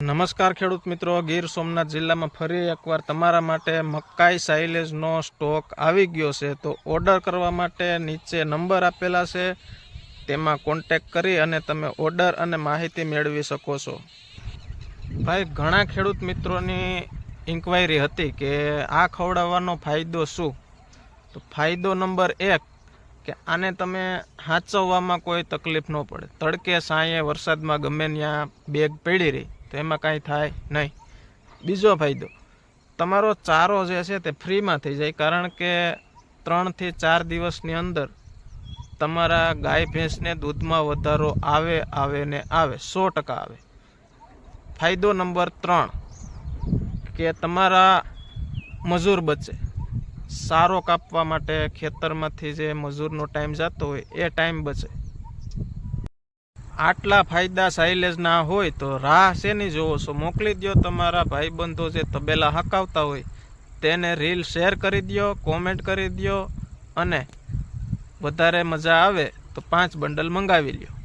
નમસ્કાર ખેડૂત મિત્રો, ગીર સોમનાથ જિલ્લામાં ફરી એકવાર તમારા માટે મકાઈ સાઇલેજનો સ્ટોક આવી ગયો છે। તો ઓર્ડર કરવા માટે નીચે નંબર આપેલા છે, તેમાં કોન્ટેક્ટ કરી અને તમે ઓર્ડર અને માહિતી મેળવી શકો છો। ભાઈ, ઘણા ખેડૂત મિત્રોની ઇન્ક્વાયરી હતી કે આ ખવડાવવાનો ફાયદો શું। તો ફાયદો નંબર 1 કે આને તમે હાચવવામાં કોઈ તકલીફ ન પડે। તડકે સાંયે વરસાદમાં ગમે ત્યાં બેગ પડી રહી તો એમાં કાંઈ થાય નહીં। બીજો ફાયદો, તમારો ચારો જે છે તે ફ્રીમાં થઈ જાય, કારણ કે 3 થી 4 દિવસની અંદર તમારા ગાય ભેંસને દૂધમાં વધારો આવે ને આવે 100% આવે। ફાયદો નંબર 3 કે તમારા મજૂર બચે। સારો કાપવા માટે ખેતરમાંથી જે મજૂરનો ટાઈમ જતો હોય એ ટાઈમ બચે। આટલા ફાયદા સાઇલેજના હોય તો રાહ શેની જોવો છો? મોકલી દો તમારા ભાઈબંધો જે તબેલા હકાવતા હોય તેને રીલ શેર કરી દો, કોમેન્ટ કરી દો, અને વધારે મજા આવે તો 5 બંડલ મંગાવી લ્યો।